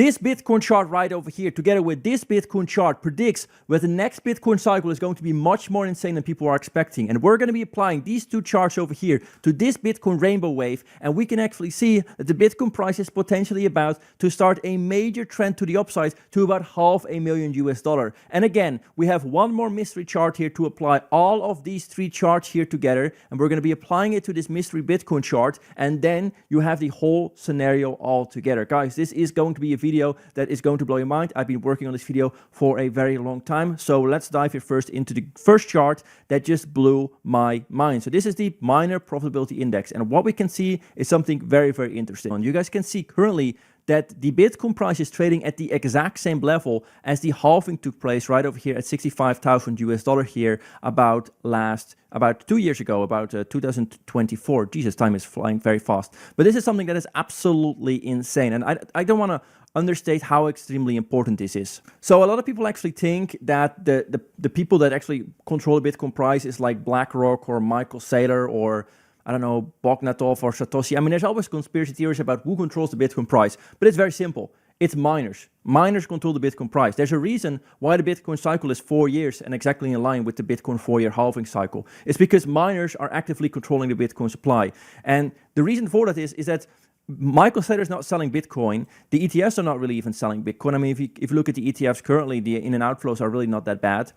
This Bitcoin chart right over here, together with this Bitcoin chart, predicts where the next Bitcoin cycle is going to be much more insane than people are expecting. And we're going to be applying these two charts over here to this Bitcoin rainbow wave. And we can actually see that the Bitcoin price is potentially about to start a major trend to the upside to about $500,000 US. And again, we have one more mystery chart here to apply all of these three charts here together. And we're going to be applying it to this mystery Bitcoin chart. And then you have the whole scenario all together. Guys, this is going to be a video that is going to blow your mind. I've been working on this video for a very long time. So let's dive here first into the first chart that just blew my mind. So this is the miner profitability index. And what we can see is something very, very interesting. And you guys can see currently that the Bitcoin price is trading at the exact same level as the halving took place right over here at $65,000 here about 2 years ago, about 2024. Jesus, time is flying very fast. But this is something that is absolutely insane. And I don't want to understate how extremely important this is. So a lot of people actually think that the people that actually control the Bitcoin price is like BlackRock or Michael Saylor or I don't know, Bogdanov or Satoshi. I mean, there's always conspiracy theories about who controls the Bitcoin price, but it's very simple. It's miners. Miners control the Bitcoin price. There's a reason why the Bitcoin cycle is 4 years and exactly in line with the Bitcoin 4-year halving cycle. It's because miners are actively controlling the Bitcoin supply. And the reason for that is that Michael Saylor is not selling Bitcoin. The ETFs are not really even selling Bitcoin. I mean, if you look at the ETFs currently, the in and outflows are really not that bad.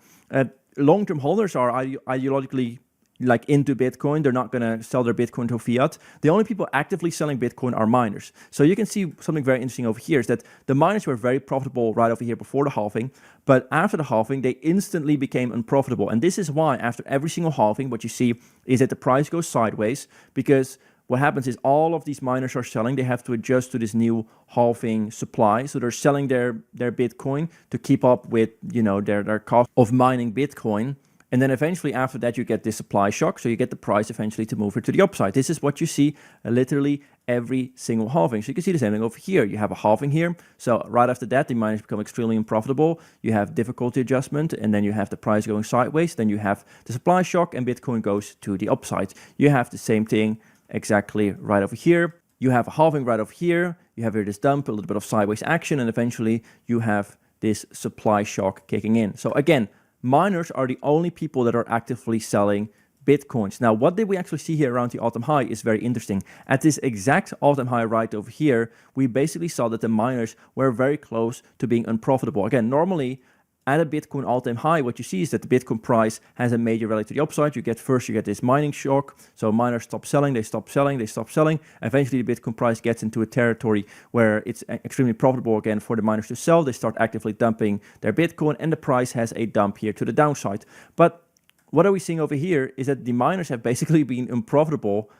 Long-term holders are ideologically like into Bitcoin. They're not going to sell their Bitcoin to fiat. The only people actively selling Bitcoin are miners. So you can see something very interesting over here is that the miners were very profitable right over here before the halving, but after the halving, they instantly became unprofitable. And this is why after every single halving, what you see is that the price goes sideways because what happens is all of these miners are selling. They have to adjust to this new halving supply. So they're selling their Bitcoin to keep up with, you know, their cost of mining Bitcoin. And then eventually after that, you get this supply shock. So you get the price eventually to move it to the upside. This is what you see literally every single halving. So you can see the same thing over here. You have a halving here. So right after that, the miners become extremely unprofitable. You have difficulty adjustment, and then you have the price going sideways. Then you have the supply shock, and Bitcoin goes to the upside. You have the same thing exactly right over here. You have a halving right over here. You have here this dump, a little bit of sideways action, and eventually you have this supply shock kicking in. So again, miners are the only people that are actively selling Bitcoins. Now, what did we actually see here around the all-time high is very interesting. At this exact all-time high right over here, we basically saw that the miners were very close to being unprofitable. Again, normally at a Bitcoin all-time high, what you see is that the Bitcoin price has a major rally to the upside. You get this mining shock. So miners stop selling, they stop selling, they stop selling. Eventually, the Bitcoin price gets into a territory where it's extremely profitable again for the miners to sell. They start actively dumping their Bitcoin, and the price has a dump here to the downside. But what are we seeing over here is that the miners have basically been unprofitable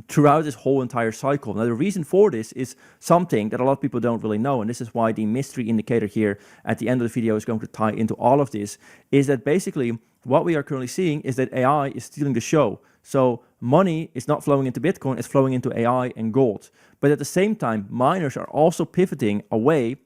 throughout this whole entire cycle. Now, the reason for this is something that a lot of people don't really know, and this is why the mystery indicator here at the end of the video is going to tie into all of this, is that basically what we are currently seeing is that AI is stealing the show. So money is not flowing into Bitcoin, it's flowing into AI and gold. But at the same time, miners are also pivoting away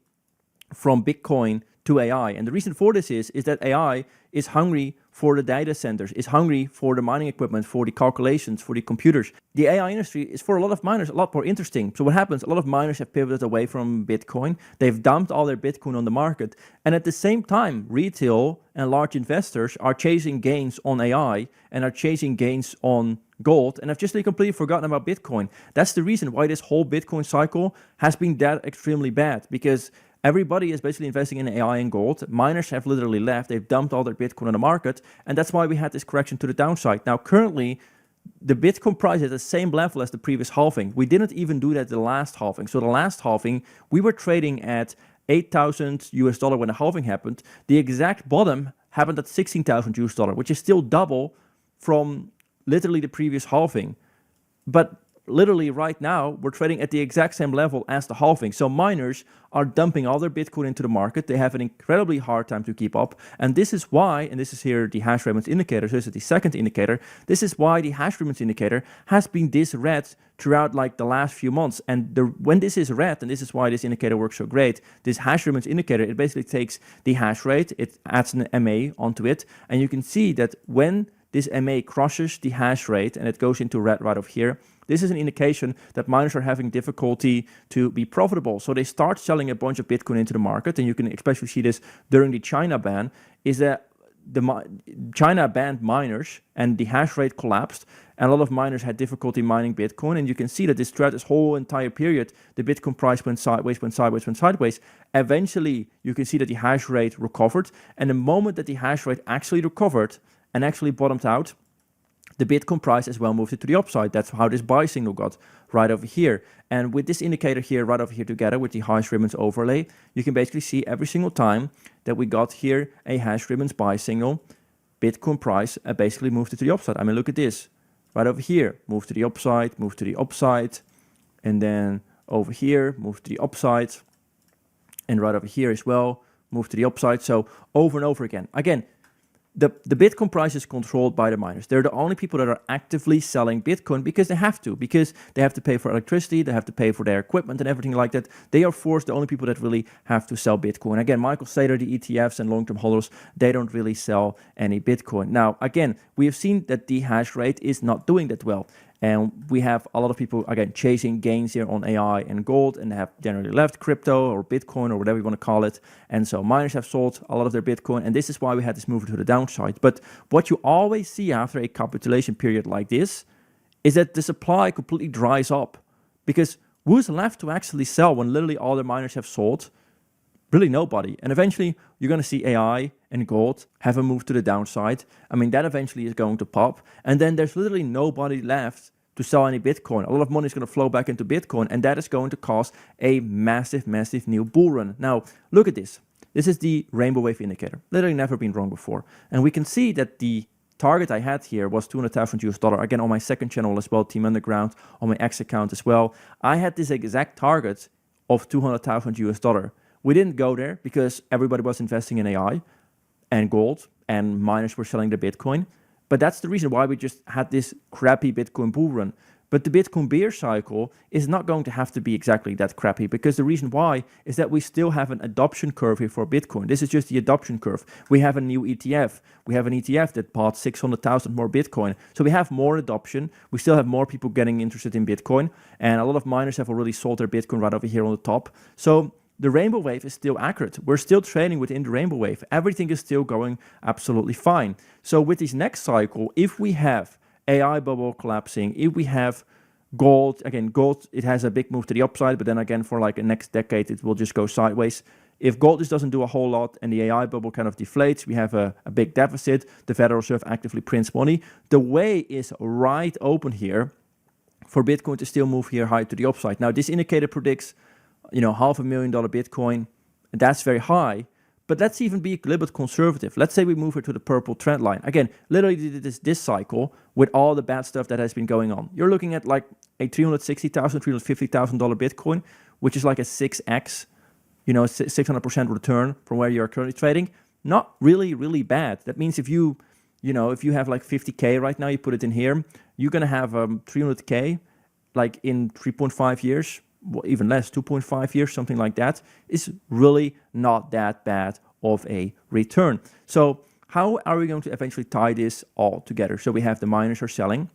from Bitcoin to AI. And the reason for this is that AI is hungry for the data centers, is hungry for the mining equipment, for the calculations, for the computers. The AI industry is for a lot of miners a lot more interesting. So what happens? A lot of miners have pivoted away from Bitcoin. They've dumped all their Bitcoin on the market. And at the same time, retail and large investors are chasing gains on AI and are chasing gains on gold, and have just completely forgotten about Bitcoin. That's the reason why this whole Bitcoin cycle has been that extremely bad, because everybody is basically investing in AI and gold. Miners have literally left. They've dumped all their Bitcoin on the market. And that's why we had this correction to the downside. Now, currently, the Bitcoin price is at the same level as the previous halving. We didn't even do that the last halving. So the last halving, we were trading at $8,000 when the halving happened. The exact bottom happened at $16,000, which is still double from literally the previous halving. But literally right now, we're trading at the exact same level as the halving. So miners are dumping all their Bitcoin into the market. They have an incredibly hard time to keep up. And this is why, and this is here the hash rate indicator, so this is the second indicator, this is why the hash rate indicator has been this red throughout like the last few months. And when this is red, and this is why this indicator works so great, this hash rate indicator, it basically takes the hash rate, it adds an MA onto it, and you can see that when this MA crushes the hash rate and it goes into red right over here, this is an indication that miners are having difficulty to be profitable. So they start selling a bunch of Bitcoin into the market, and you can especially see this during the China ban, is that China banned miners and the hash rate collapsed, and a lot of miners had difficulty mining Bitcoin. And you can see that throughout this whole entire period, the Bitcoin price went sideways, went sideways, went sideways. Eventually, you can see that the hash rate recovered. And the moment that the hash rate actually recovered and actually bottomed out, the Bitcoin price as well moved it to the upside. That's how this buy signal got right over here. And with this indicator here, right over here together with the hash ribbons overlay, you can basically see every single time that we got here a hash ribbons buy signal, Bitcoin price basically moved it to the upside. I mean, look at this. Right over here, move to the upside, move to the upside. And then over here, move to the upside. And right over here as well, move to the upside. So over and over again. Again, the Bitcoin price is controlled by the miners. They're the only people that are actively selling Bitcoin because they have to pay for electricity, they have to pay for their equipment and everything like that. They are forced, the only people that really have to sell Bitcoin. Again, Michael Saylor, the ETFs and long-term holders, they don't really sell any Bitcoin. Now, again, we have seen that the hash rate is not doing that well. And we have a lot of people, again, chasing gains here on AI and gold, and have generally left crypto or Bitcoin or whatever you want to call it. And so miners have sold a lot of their Bitcoin, and this is why we had this move to the downside. But what you always see after a capitulation period like this is that the supply completely dries up. Because who's left to actually sell when literally all the miners have sold? Really nobody. And eventually you're going to see AI and gold have a move to the downside. I mean, that eventually is going to pop. And then there's literally nobody left to sell any Bitcoin. A lot of money is going to flow back into Bitcoin, and that is going to cause a massive, massive new bull run. Now, look at this. This is the rainbow wave indicator. Literally never been wrong before. And we can see that the target I had here was $200,000 US. Again, on my second channel as well, Team Underground, on my X account as well. I had this exact target of $200,000 US. We didn't go there because everybody was investing in AI and gold, and miners were selling the Bitcoin. But that's the reason why we just had this crappy Bitcoin bull run. But the Bitcoin bear cycle is not going to have to be exactly that crappy, because the reason why is that we still have an adoption curve here for Bitcoin. This is just the adoption curve. We have a new ETF. We have an ETF that bought 600,000 more Bitcoin. So we have more adoption. We still have more people getting interested in Bitcoin. And a lot of miners have already sold their Bitcoin right over here on the top. So the rainbow wave is still accurate. We're still trading within the rainbow wave. Everything is still going absolutely fine. So with this next cycle, if we have AI bubble collapsing, if we have gold, again, gold, it has a big move to the upside, but then again, for like the next decade, it will just go sideways. If gold just doesn't do a whole lot and the AI bubble kind of deflates, we have a big deficit, the Federal Reserve actively prints money, the way is right open here for Bitcoin to still move here high to the upside. Now, this indicator predicts $500,000 Bitcoin, and that's very high. But let's even be a little bit conservative. Let's say we move it to the purple trend line. Again, literally this cycle with all the bad stuff that has been going on. You're looking at like a $360,000, $350,000 Bitcoin, which is like a 6x, 600% return from where you're currently trading. Not really, really bad. That means if you have like 50K right now, you put it in here, you're going to have 300K like in 3.5 years. Well, even less, 2.5 years, something like that, is really not that bad of a return. So how are we going to eventually tie this all together? So we have the miners are selling,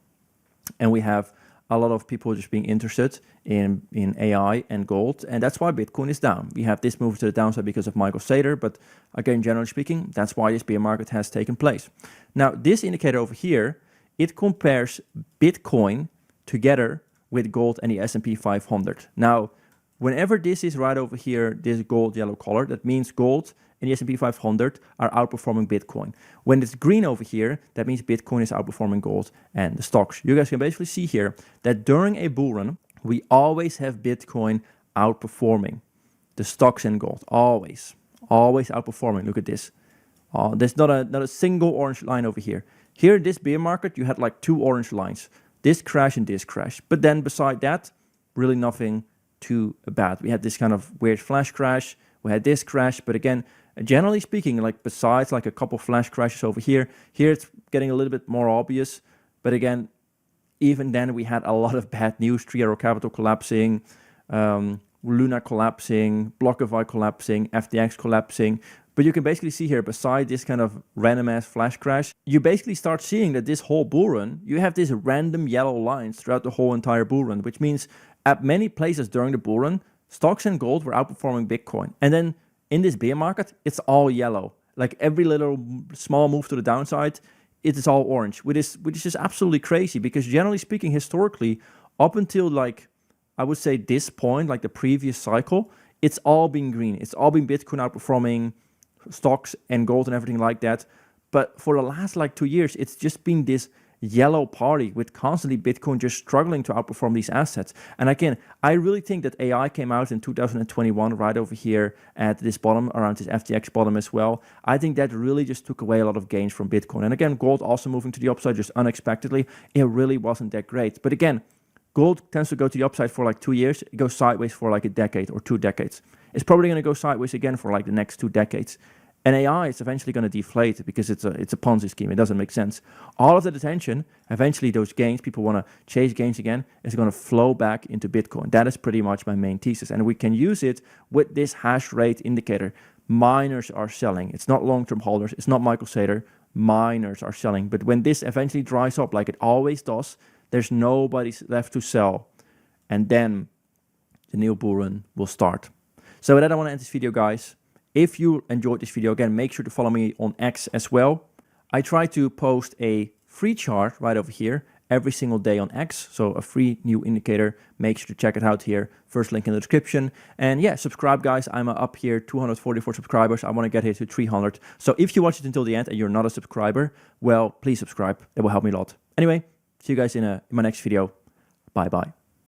and we have a lot of people just being interested in AI and gold, and that's why Bitcoin is down. We have this move to the downside because of Michael Saylor, but again, generally speaking, that's why this bear market has taken place. Now, this indicator over here, it compares Bitcoin together with gold and the S&P 500. Now, whenever this is right over here, this gold yellow color, that means gold and the S&P 500 are outperforming Bitcoin. When it's green over here, that means Bitcoin is outperforming gold and the stocks. You guys can basically see here that during a bull run, we always have Bitcoin outperforming the stocks and gold. Always outperforming. Look at this. There's not a single orange line over here. Here in this bear market, you had like two orange lines. This crash and this crash. But then beside that, really nothing too bad. We had this kind of weird flash crash. We had this crash. But again, generally speaking, like besides like a couple flash crashes over here it's getting a little bit more obvious. But again, even then we had a lot of bad news. Three Arrow Capital collapsing, Luna collapsing, BlockFi collapsing, FTX collapsing. But you can basically see here, beside this kind of random ass flash crash, you basically start seeing that this whole bull run, you have these random yellow lines throughout the whole entire bull run, which means at many places during the bull run, stocks and gold were outperforming Bitcoin. And then in this bear market, it's all yellow. Like every little small move to the downside, it is all orange, which is just absolutely crazy, because generally speaking, historically, up until like, I would say this point, like the previous cycle, it's all been green. It's all been Bitcoin outperforming stocks and gold and everything like that. But for the last like 2 years, it's just been this yellow party with constantly Bitcoin just struggling to outperform these assets. And again, I really think that AI came out in 2021 right over here at this bottom, around this FTX bottom as well. I think that really just took away a lot of gains from Bitcoin. And again, gold also moving to the upside just unexpectedly. It really wasn't that great. But again, gold tends to go to the upside for like 2 years. It goes sideways for like a decade or 2 decades. It's probably going to go sideways again for like the next 2 decades. And AI is eventually going to deflate because it's a Ponzi scheme. It doesn't make sense. All of that attention, eventually those gains, people want to chase gains again, is going to flow back into Bitcoin. That is pretty much my main thesis. And we can use it with this hash rate indicator. Miners are selling. It's not long-term holders. It's not Michael Saylor. Miners are selling. But when this eventually dries up, like it always does, there's nobody left to sell. And then the new bull run will start. So with that, I want to end this video, guys. If you enjoyed this video, again, make sure to follow me on X as well. I try to post a free chart right over here every single day on X. So a free new indicator. Make sure to check it out here. First link in the description. And yeah, subscribe, guys. I'm up here, 244 subscribers. I want to get here to 300. So if you watch it until the end and you're not a subscriber, well, please subscribe. It will help me a lot. Anyway, see you guys in my next video. Bye-bye.